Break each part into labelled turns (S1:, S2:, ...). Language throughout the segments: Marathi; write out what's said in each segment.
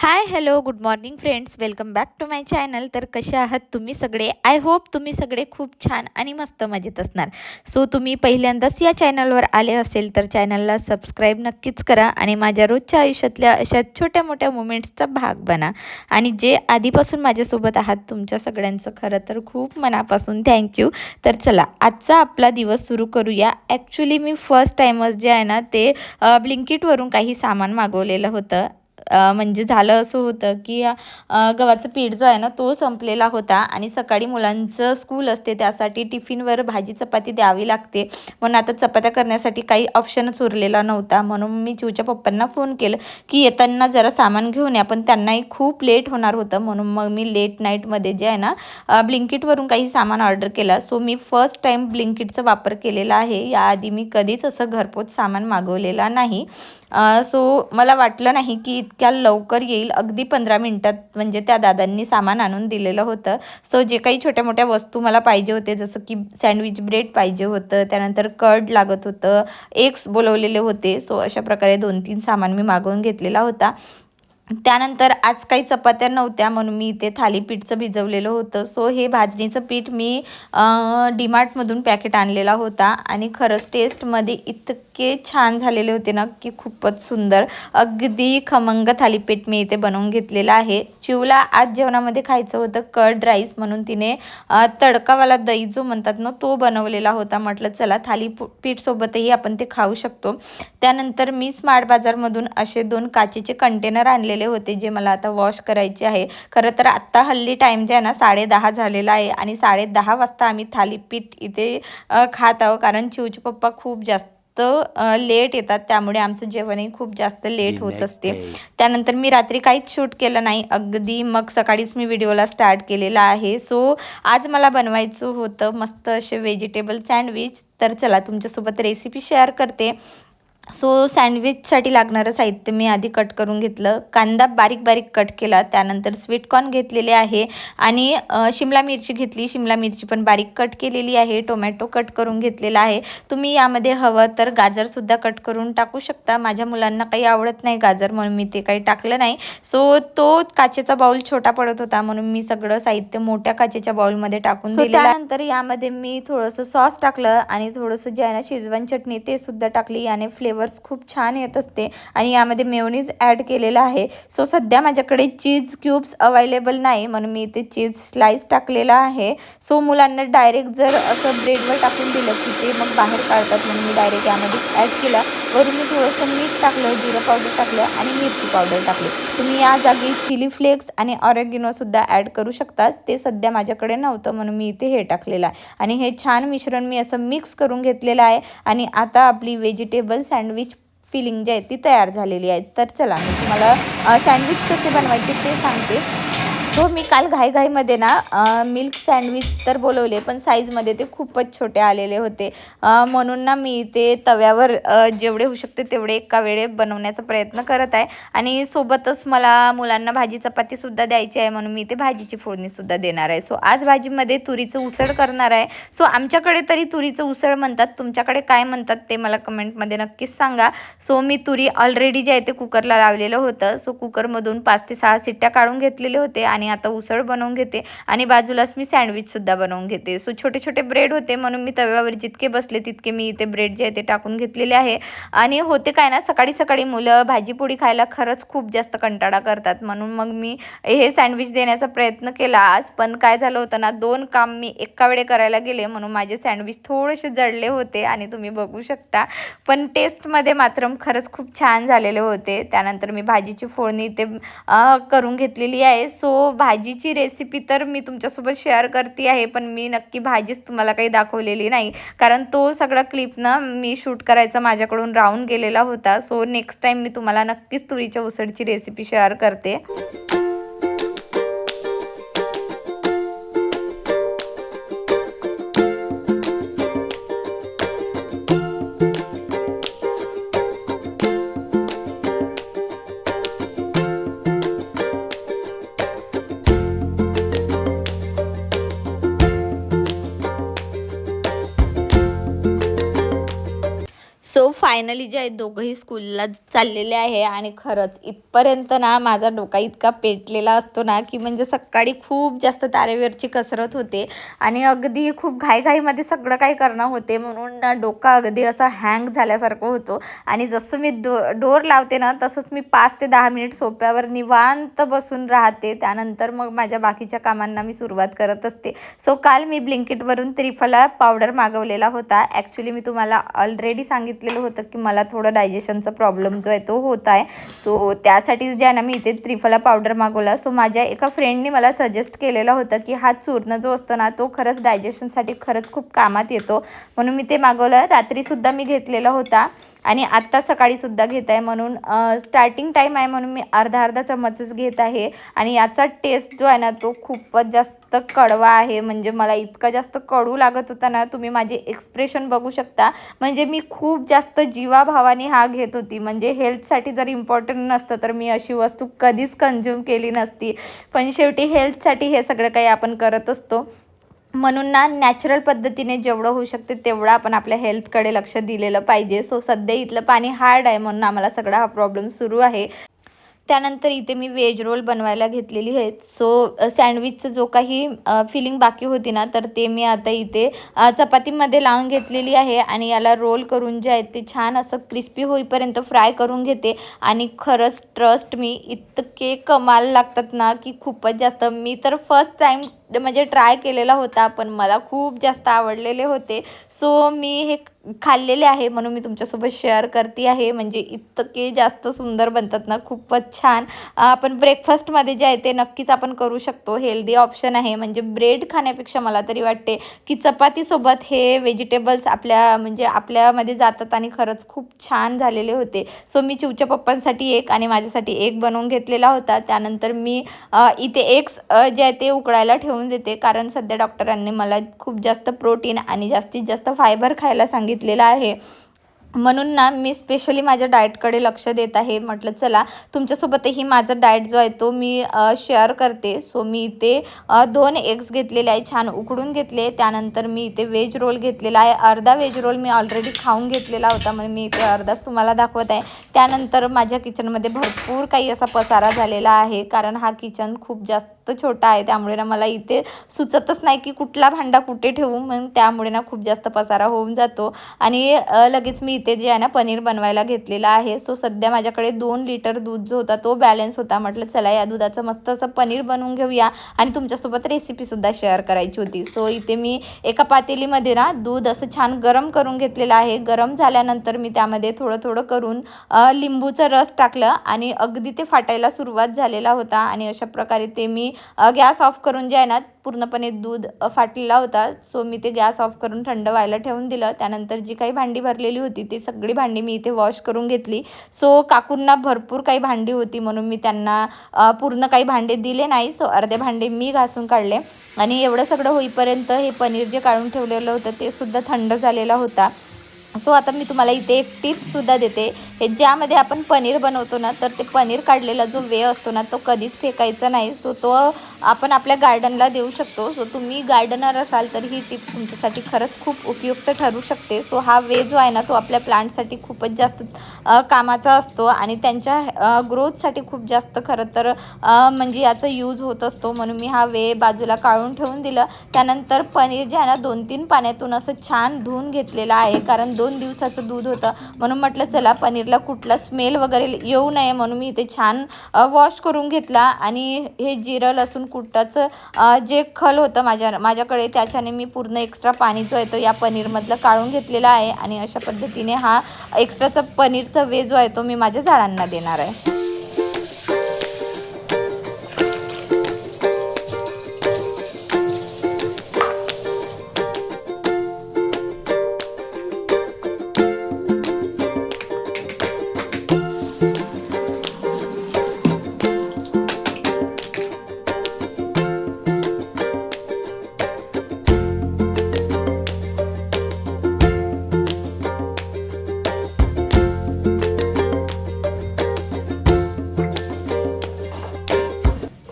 S1: High hello good morning friends, welcome back to my channel. तर कसे आहात तुम्ही सगळे? आय होप तुम्ही सगळे खूप छान आणि मस्त मजेत असणार. सो तुम्ही पहिल्यांदाच या चॅनलवर आले असेल तर चॅनलला सबस्क्राईब नक्कीच करा आणि माझ्या रोजच्या आयुष्यातल्या अशा छोट्या मोठ्या मुमेंट्सचा भाग बना. आणि जे आधीपासून माझ्यासोबत आहात तुमच्या सगळ्यांचं खरं तर खूप मनापासून थँक्यू. तर चला आजचा आपला दिवस सुरू करूया. ॲक्च्युली मी फर्स्ट टाईमच जे आहे ना ते ब्लिंकिटवरून काही सामान मागवलेलं होतं. म्हणजे झालं असं होतं की गव्हाचं पीठ जो आहे ना तो संपलेला होता आणि सकाळी मुलांचं स्कूल असते, त्यासाठी टिफिनवर भाजी चपाती द्यावी लागते. म्हणून आता चपात्या करण्यासाठी काही ऑप्शनच उरलेला नव्हता. म्हणून मी चिऊच्या पप्पांना फोन केलं की येताना जरा सामान घेऊन या, पण त्यांनाही खूप लेट होणार होतं. म्हणून मग मी लेट नाईटमध्ये जे आहे ना ब्लिंकिटवरून काही सामान ऑर्डर केला. सो मी फर्स्ट टाईम ब्लिंकिटचा वापर केलेला आहे. याआधी मी कधीच असं घरपोच सामान मागवलेला नाही. सो मला वाटलं नाही की इतक्या लवकर येईल. अगदी 15 मिनिटात म्हणजे त्या दादांनी सामान आणून दिलेलं होतं. सो जे काही छोट्या मोठ्या वस्तू मला पाहिजे होते, जसं की सँडविच ब्रेड पाहिजे होतं, त्यानंतर कर्ड लागत होतं, एग्स बोलवलेले होते. सो अशा प्रकारे 2-3 सामान मी मागवून घेतलेला होता. त्यानंतर आज काही चपात्या नव्हत्या म्हणून मी इथे थालीपीठचं भिजवलेलं होतं. सो हे भाजणीचं पीठ मी डीमार्टमधून पॅकेट आणलेला होता आणि खरंच टेस्टमध्ये इतके छान झालेले होते ना की खूपच सुंदर. अगदी खमंग थालीपीठ मी इथे बनवून घेतलेलं आहे. चिवला आज जेवणामध्ये खायचं होतं कर्ड राईस, म्हणून तिने तडकावाला दही जो म्हणतात ना तो बनवलेला होता. म्हटलं चला थालीपीठसोबतही आपण ते खाऊ शकतो. त्यानंतर मी स्मार्ट बाजारमधून असे 2 काचेचे कंटेनर आणलेले होते जे मला आता वॉश करायचे आहे. खरं तर आत्ता हल्ली टाईम जे आहे ना 10:30 झालेला आहे आणि 10:30 वाजता आम्ही थालीपीठ इथे खात आहोत, कारण चिऊचे पप्पा खूप जास्त लेट येतात, त्यामुळे आमचं जेवणही खूप जास्त लेट होत असते. त्यानंतर मी रात्री काहीच शूट केलं नाही, अगदी मग सकाळीच मी व्हिडिओला स्टार्ट केलेला आहे. सो आज मला बनवायचं होतं मस्त असे व्हेजिटेबल सँडविच. तर चला तुमच्यासोबत रेसिपी शेअर करते. सो सँडविचसाठी लागणारं साहित्य मी आधी कट करून घेतलं. कांदा बारीक बारीक कट केला, त्यानंतर स्वीट कॉर्न घेतलेले आहे आणि शिमला मिरची घेतली. शिमला मिरची पण बारीक कट केलेली आहे. टोमॅटो कट करून घेतलेला आहे. तुम्ही यामध्ये हवं तर गाजरसुद्धा कट करून टाकू शकता. माझ्या मुलांना काही आवडत नाही गाजर, म्हणून मी ते काही टाकलं नाही. सो तो काचेचा बाऊल छोटा पडत होता म्हणून मी सगळं साहित्य मोठ्या काचेच्या बाऊलमध्ये टाकून दिलं. त्यानंतर यामध्ये मी थोडंसं सॉस टाकलं आणि थोडंसं जे आहे ना शेजवान चटणी ते सुद्धा टाकली. याने फ्लेवर्स खूप छान येत असते. आणि यामध्ये मेयोनीज ॲड केलेलं आहे. सो सध्या माझ्याकडे चीज क्यूब्स अवेलेबल नाही म्हणून मी इथे चीज स्लाइस टाकलेला आहे. सो मुलांना डायरेक्ट जर असं ब्रेडवर टाकून दिलं की ते मग बाहेर काढतात, म्हणून मी डायरेक्ट यामध्ये ॲड केलं. वरून मी थोडंसं मीठ टाकलं, जिरं पावडर टाकलं आणि मिरची पावडर टाकली. तुम्ही या जागी चिली फ्लेक्स आणि ऑरेगिनोसुद्धा ॲड करू शकता. ते सध्या माझ्याकडे नव्हतं म्हणून मी इथे हे टाकलेलं आहे. आणि हे छान मिश्रण मी असं मिक्स करून घेतलेलं आहे. आणि आता आपली व्हेजिटेबल सँडविच फिलिंग जी आहे ती तयार झालेली आहे. तर चला मी तुम्हाला सँडविच कसे बनवायचे ते सांगते. सो मी काल घाईघाईमध्ये ना मिल्क सँडविच तर बोलवले, पण साईजमध्ये ते खूपच छोटे आलेले होते. म्हणून ना मी ते तव्यावर जेवढे होऊ शकते तेवढे एका वेळे बनवण्याचा प्रयत्न करत आहे. आणि सोबतच मला मुलांना भाजी चपातीसुद्धा द्यायची आहे म्हणून मी ते भाजीची फोडणीसुद्धा देणार आहे. सो आज भाजीमध्ये तुरीचं उसळ करणार आहे. सो आमच्याकडे तरी तुरीचं उसळ म्हणतात, तुमच्याकडे काय म्हणतात ते मला कमेंटमध्ये नक्कीच सांगा. सो मी तुरी ऑलरेडी जे आहे ते कुकरला लावलेलं होतं. सो कुकरमधून 5 ते 6 शिट्ट्या काढून घेतलेले होते आणि आता उसळ बनवून घेते आणि बाजूलाच मी सँडविचसुद्धा बनवून घेते. सो छोटे छोटे ब्रेड होते म्हणून मी तव्यावर जितके बसले तितके मी इथे ब्रेड जे आहे ते टाकून घेतलेले आहे. आणि होते काय ना सकाळी सकाळी मुलं भाजीपोळी खायला खरंच खूप जास्त कंटाळा करतात, म्हणून मग मी हे सँडविच देण्याचा प्रयत्न केला आज. पण काय झालं होतं ना 2 काम मी एका वेळे करायला गेले म्हणून माझे सँडविच थोडेसे जळले होते आणि तुम्ही बघू शकता. पण टेस्टमध्ये मात्र खरंच खूप छान झालेले होते. त्यानंतर मी भाजीची फोडणी इथे करून घेतलेली आहे. सो भाजीची रेसिपी तर मी तुमच्यासोबत शेअर करते आहे, पण मी नक्की भाजीच तुम्हाला काही दाखवलेली नाही, कारण तो सगळा क्लिप ना मी शूट करायचा माझ्याकडून राहून गेलेला होता. सो नेक्स्ट टाईम मी तुम्हाला नक्कीच तुरीच्या उसळची रेसिपी शेअर करते. सो फायनली जे आहेत दोघंही स्कूलला चाललेले आहे आणि खरंच इथपर्यंत ना माझा डोका इतका पेटलेला असतो ना की म्हणजे सकाळी खूप जास्त तारेवरची कसरत होते आणि अगदी खूप घाईघाईमध्ये सगळं काही करणं होते म्हणून ना डोका अगदी असा हँग झाल्यासारखं होतो आणि जसं मी डोर लावते ना तसंच मी 5 ते 10 मिनिट सोफ्यावर निवांत बसून राहते. त्यानंतर मग माझ्या बाकीच्या कामांना मी सुरुवात करत असते. सो काल मी ब्लिंकिटवरून त्रिफला पावडर मागवलेला होता. ॲक्च्युली मी तुम्हाला ऑलरेडी सांगितलेलं होतं की मला थोडं डायजेशनचा प्रॉब्लेम जो आहे तो होत आहे. सो त्यासाठी जे आहे ना मी इथे त्रिफला पावडर मागवला. सो माझ्या एका फ्रेंडनी मला सजेस्ट केलेलं होतं की हा चूर्ण जो असतो ना तो खरंच डायजेशनसाठी खरंच खूप कामात येतो, म्हणून मी ते मागवलं. रात्रीसुद्धा मी घेतलेला होता आणि आत्ता सकाळीसुद्धा घेत आहे. म्हणून स्टार्टिंग टाईम आहे म्हणून मी अर्धा चम्मचच घेत आहे आणि याचा टेस्ट जो आहे ना तो खूपच जास्त कडवा आहे. म्हणजे मला इतका जास्त कडू लागत होता ना, तुम्ही माझे एक्सप्रेशन बघू शकता. म्हणजे मी खूप जास्त जीवाभावाने हा घेत होती. म्हणजे हेल्थसाठी जर इम्पॉर्टंट नसतं तर मी अशी वस्तू कधीच कन्झ्युम केली नसती, पण शेवटी हेल्थसाठी हे सगळं काही आपण करत असतो. म्हणून ना नॅचरल पद्धतीने जेवढं होऊ शकते तेवढं आपण आपल्या हेल्थकडे लक्ष दिलेलं पाहिजे. सो सध्या इथलं पाणी हार्ड आहे म्हणून आम्हाला सगळा हा प्रॉब्लेम सुरू आहे. त्यानंतर इथे मी व्हेज रोल बनवायला घेतलेली आहेत. सो सँडविचचं जो काही फिलिंग बाकी होती ना तर ते मी आता इथे चपातीमध्ये लावून घेतलेली आहे आणि याला रोल करून जे आहे ते छान असं क्रिस्पी होईपर्यंत फ्राय करून घेते. आणि खरंच ट्रस्ट मी इतके कमाल लागतात ना की खूपच जास्त. मी तर फर्स्ट टाईम म्हणजे ट्राय केलेला होता पण मला खूप जास्त आवडलेले होते. सो मी हे खाल्लेले आहे म्हणून मी तुमच्यासोबत शेअर करते आहे. म्हणजे इतके जास्त सुंदर बनतात ना, खूपच छान. आपण ब्रेकफास्टमध्ये जे आहे ते नक्कीच आपण करू शकतो. हेल्दी ऑप्शन आहे. म्हणजे ब्रेड खाण्यापेक्षा मला तरी वाटते की चपातीसोबत हे व्हेजिटेबल्स म्हणजे आपल्यामध्ये जातात आणि खरंच खूप छान झालेले होते. सो मी चिवच्या पप्पांसाठी एक आणि माझ्यासाठी एक बनवून घेतलेला होता. त्यानंतर मी इथे एग्स जे आहे ते उकळायला ठेवून देते, कारण सध्या डॉक्टरांनी मला खूप जास्त प्रोटीन आणि जास्तीत जास्त फायबर खायला सांगितलेलं आहे. म्हणून ना मी स्पेशली माझ्या डाएटकडे लक्ष देत आहे. म्हटलं चला तुमच्यासोबतही माझा डाएट जो आहे तो मी शेअर करते. सो मी इथे 2 एग्स घेतलेले आहे, छान उकडून घेतले. त्यानंतर मी इथे व्हेज रोल घेतलेला आहे. अर्धा व्हेज रोल मी ऑलरेडी खाऊन घेतलेला होता म्हणून मी इथे अर्धाच तुम्हाला दाखवत आहे. त्यानंतर माझ्या किचनमध्ये भरपूर काही असा पसारा झालेला आहे, कारण हा किचन खूप जास्त छोटा आहे. त्यामुळे ना मला इथे सुचतच नाही की कुठला भांडा कुठे ठेवू, मग त्यामुळे ना खूप जास्त पसारा होऊन जातो. आणि लगेच मी इथे जे आहे ना पनीर बनवायला घेतलेलं आहे. सो सध्या माझ्याकडे 2 लिटर दूध जो होता तो बॅलन्स होता. म्हटलं चला या दुधाचं मस्त असं पनीर बनवून घेऊया आणि तुमच्यासोबत रेसिपीसुद्धा शेअर करायची होती. सो इथे मी एका पातेलीमध्ये ना दूध असं छान गरम करून घेतलेलं आहे. गरम झाल्यानंतर मी त्यामध्ये थोडं करून लिंबूचं रस टाकलं आणि अगदी ते फाटायला सुरुवात झालेला होता. आणि अशा प्रकारे ते मी गॅस ऑफ करून जे आहे ना पूर्णपणे दूध फाटलेला होता. सो मी ते गॅस ऑफ करून थंड व्हायला ठेवून दिलं. त्यानंतर जी काही भांडी भरलेली होती ती सगळी भांडी मी इथे वॉश करून घेतली. सो काकूंना भरपूर काही भांडी होती म्हणून मी त्यांना पूर्ण काही भांडे दिले नाही. सो अर्धे भांडे मी घासून काढले आणि एवढं सगळं होईपर्यंत हे पनीर जे काढून ठेवलेलं होतं ते सुद्धा थंड झालेला होता. सो आता मी तुम्हाला इथे एक टिप्ससुद्धा देते. हे ज्यामध्ये आपण पनीर बनवतो ना तर ते पनीर काढलेला जो वे असतो ना तो कधीच फेकायचा नाही. सो तो आपण आपल्या गार्डनला देऊ शकतो. सो तुम्ही गार्डनर असाल तर ही टिप्स तुमच्यासाठी खरंच खूप उपयुक्त ठरू शकते. सो हा वे जो आहे ना तो आपल्या प्लांटसाठी खूपच जास्त कामाचा असतो आणि त्यांच्या ग्रोथसाठी खूप जास्त खरं तर म्हणजे याचा यूज होत असतो. म्हणून मी हा वे बाजूला काढून ठेवून दिलं. त्यानंतर पनीर जे आहे ना 2-3 पाण्यातून असं छान धुवून घेतलेलं आहे, कारण 2 दिवसाचं दूध होतं. म्हणून म्हटलं चला पनीरला कुठला स्मेल वगैरे येऊ नये म्हणून मी इथे छान वॉश करून घेतला. आणि हे जिरं लसूण कुटाचं जे खल होतं माझ्याकडे त्याच्याने मी पूर्ण एक्स्ट्रा पाणी जो आहे तो या पनीरमधलं काढून घेतलेला आहे. आणि अशा पद्धतीने हा एक्स्ट्राचा पनीरचा वे जो आहे तो मी माझ्या झाडांना देणार आहे.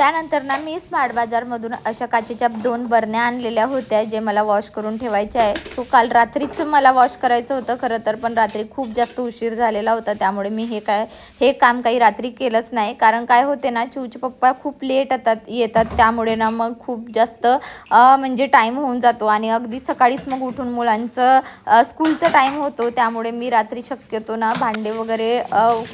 S1: त्यानंतर ना मी स्मार्ट बाजारमधून अशा काचेच्या 2 बरण्या आणलेल्या होत्या, जे मला वॉश करून ठेवायचे आहे. सो काल रात्रीच मला वॉश करायचं होतं खरं तर, पण रात्री खूप जास्त उशीर झालेला होता, त्यामुळे मी हे काम काही रात्री केलंच नाही. कारण काय होते ना, चिऊचे पप्पा खूप लेट येतात, त्यामुळे ना मग खूप जास्त म्हणजे टाईम होऊन जातो आणि अगदी सकाळीच मग उठून मुलांचं स्कूलचा टाईम होतो. त्यामुळे मी रात्री शक्यतो ना भांडे वगैरे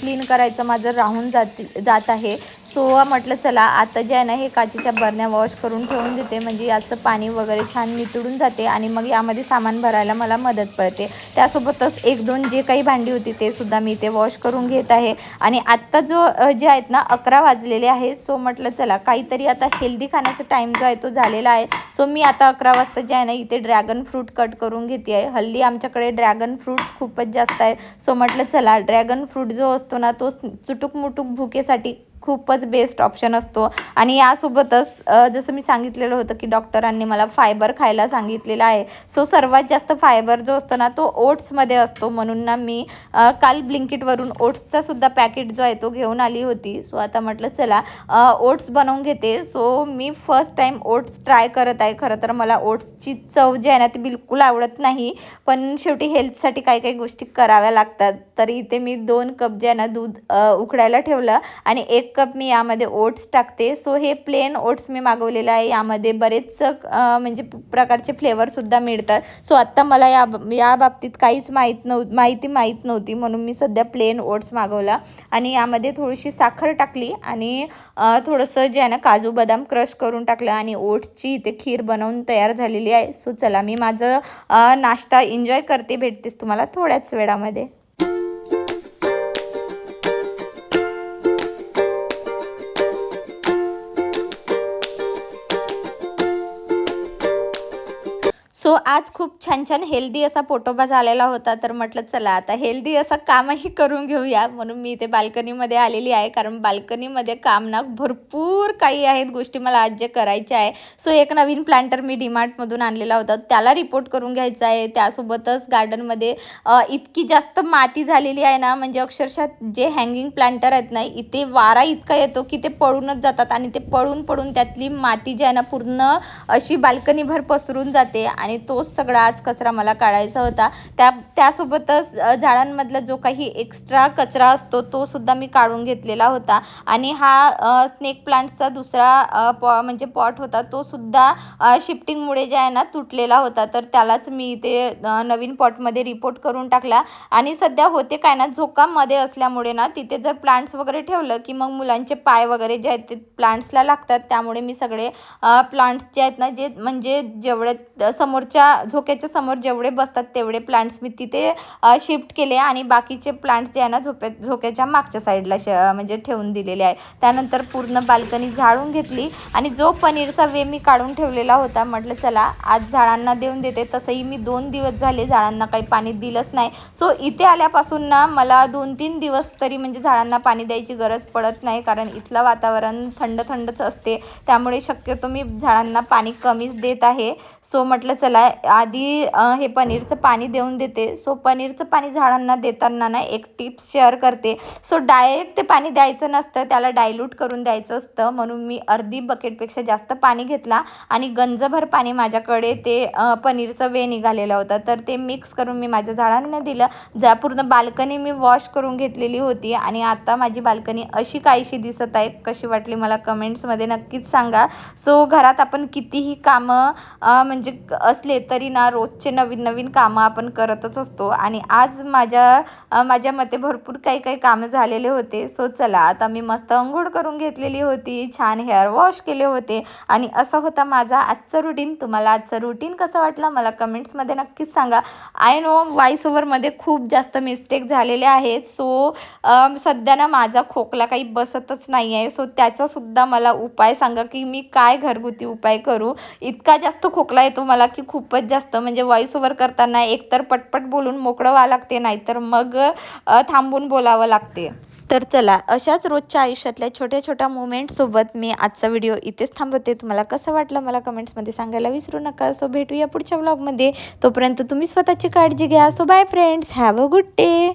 S1: क्लीन करायचं माझं राहून जात आहे. सो म्हटलं चला आता जे आहे ना, हे काचेच्या बरण्या वॉश करून ठेवून देते, म्हणजे याचं पाणी वगैरे छान नितळून जाते आणि मग यामध्ये सामान भरायला मला मदत पडते. त्यासोबतच 1-2 जे काही भांडी होती ते सुद्धा मी ते वॉश करून घेत आहे. आणि आत्ता जे आहेत ना 11 वाजलेले आहेत. सो म्हटलं चला काहीतरी आता हेल्दी खाण्याचा टाईम जो आहे तो झालेला आहे. सो मी आता 11 वाजता जे आहे ना इथे ड्रॅगन फ्रूट कट करून घेते आहे. हल्ली आमच्याकडे ड्रॅगन फ्रूट्स खूपच जास्त आहेत. सो म्हटलं चला ड्रॅगन फ्रूट जो असतो ना तो चुटुक-मुटुक भुकेसाठी खूपच बेस्ट ऑप्शन असतो. आणि यासोबतच जसं मी सांगितलेलं होतं की डॉक्टरांनी मला फायबर खायला सांगितलेलं आहे. सो सर्वात जास्त फायबर जो असतो ना तो ओट्समध्ये असतो, म्हणून ना मी काल ब्लिंकिटवरून ओट्सचा सुद्धा पॅकेट जो आहे तो घेऊन आली होती. सो आता म्हटलं चला ओट्स बनवून घेते. सो मी फर्स्ट टाईम ओट्स ट्राय करत आहे. खरं तर मला ओट्सची चव जी आहे ना ती बिलकुल आवडत नाही, पण शेवटी हेल्थसाठी काही काही गोष्टी कराव्या लागतात. तर इथे मी 2 कप जे आहे ना दूध उकळायला ठेवलं आणि 1 कप मी यामध्ये ओट्स टाकते. सो हे प्लेन ओट्स मी मागवलेलं आहे. यामध्ये बरेच म्हणजे प्रकारचे फ्लेवरसुद्धा मिळतात. सो आत्ता मला या बाबतीत काहीच माहिती माहीत नव्हती, म्हणून मी सध्या प्लेन ओट्स मागवला आणि यामध्ये थोडीशी साखर टाकली आणि थोडंसं जे आहे ना काजू बदाम क्रश करून टाकलं आणि ओट्सची इथे खीर बनवून तयार झालेली आहे. सो चला मी माझं नाश्ता एन्जॉय करते. भेटतेच तुम्हाला थोड्याच वेळामध्ये. सो आज खूप छान छान हेल्दी असा पोटोबा झालेला होता, तर म्हटलं चला आता हेल्दी असं कामही करून घेऊया, म्हणून मी इथे बाल्कनीमध्ये आलेली आहे. कारण बाल्कनीमध्ये काम ना भरपूर काही आहेत गोष्टी मला आज जे करायच्या आहे. सो एक नवीन प्लांटर मी डीमार्टमधून आणलेला होता, त्याला रिपोर्ट करून घ्यायचा आहे. त्यासोबतच गार्डनमध्ये इतकी जास्त माती झालेली आहे ना, म्हणजे अक्षरशः जे हँगिंग प्लांटर आहेत ना इथे वारा इतका येतो की ते पळूनच जातात आणि ते पळून पळून त्यातली माती जी आहे ना पूर्ण अशी बाल्कनीभर पसरून जाते आणि तोच सगळा आज कचरा मला काढायचा होता. त्यासोबतच झाडांमधला जो काही एक्स्ट्रा कचरा असतो तो सुद्धा मी काढून घेतलेला होता. आणि हा स्नेक प्लांटचा दुसरा म्हणजे पॉट होता, तो सुद्धा शिफ्टिंगमुळे जे आहे ना तुटलेला होता, तर त्यालाच मी इथे नवीन पॉटमध्ये रिपोर्ट करून टाकला. आणि सध्या होते काय ना, झोकामध्ये असल्यामुळे ना तिथे जर प्लांट्स वगैरे ठेवलं की मग मुलांचे पाय वगैरे जे आहेत ते प्लांट्सला लागतात. त्यामुळे मी सगळे प्लांट्स जे आहेत ना, जे म्हणजे जेवढे समोरच्या झोक्याच्या समोर जेवढे बसतात तेवढे प्लांट्स मी तिथे शिफ्ट केले आणि बाकीचे प्लांट्स जे आहे ना झोक्याच्या मागच्या साईडला म्हणजे ठेवून दिलेले आहे. त्यानंतर पूर्ण बाल्कनी झाडून घेतली आणि जो पनीरचा वे मी काढून ठेवलेला होता, म्हटलं चला आज झाडांना देऊन देते. तसंही मी 2 दिवस झाले झाडांना काही पाणी दिलंच नाही. सो इथे आल्यापासून ना मला 2-3 दिवस तरी म्हणजे झाडांना पाणी द्यायची गरज पडत नाही, कारण इथलं वातावरण थंड थंडच असते. त्यामुळे शक्यतो मी झाडांना पाणी कमीच देत आहे. सो म्हटलं चला आधी हे पनीरचं पाणी देऊन देते. सो पनीरचं पाणी झाडांना देताना ना एक टिप्स शेअर करते. सो डायरेक्ट ते पाणी द्यायचं नसतं, त्याला डायल्यूट करून द्यायचं असतं. म्हणून मी अर्धी बकेटपेक्षा जास्त पाणी घेतला आणि गंजभर पाणी माझ्याकडे ते पनीरचं वे निघालेला होता, तर ते मिक्स करून मी माझ्या झाडांना दिलं. पूर्ण बाल्कनी मी वॉश करून घेतलेली होती आणि आता माझी बाल्कनी अशी काहीशी दिसत आहे. कशी वाटली मला कमेंट्समध्ये नक्कीच सांगा. सो घरात आपण कितीही कामं म्हणजे असले तरी ना रोजचे नवीन नवीन कामं आपण करतच असतो आणि आज माझ्या मते भरपूर काही कामं झालेले होते. सो चला आता मी मस्त अंघोळ करून घेतलेली होती, छान हेअर वॉश केले होते आणि असं होता माझा आजचं रुटीन. तुम्हाला आजचं रुटीन कसं वाटलं मला कमेंट्समध्ये नक्कीच सांगा. आय नो व्हॉइस ओव्हरमध्ये खूप जास्त मिस्टेक झालेले आहेत. सो सध्या ना माझा खोकला काही बसतच नाही आहे. सो त्याचासुद्धा मला उपाय सांगा की मी काय घरगुती उपाय करू. इतका जास्त खोकला येतो मला की खूपच जास्त, म्हणजे व्हॉइस ओव्हर करताना एकतर पटपट बोलून मोकळं व्हावं लागते, नाहीतर मग थांबून बोलावं लागते. तर चला अशाच रोजच्या आयुष्यातल्या छोट्या छोट्या मोमेंट्ससोबत मी आजचा व्हिडिओ इथेच थांबवते. तुम्हाला कसं वाटलं मला कमेंट्समध्ये सांगायला विसरू नका. सो भेटूया पुढच्या व्लॉगमध्ये. तोपर्यंत तुम्ही स्वतःची काळजी घ्या. So bye friends, have a good day.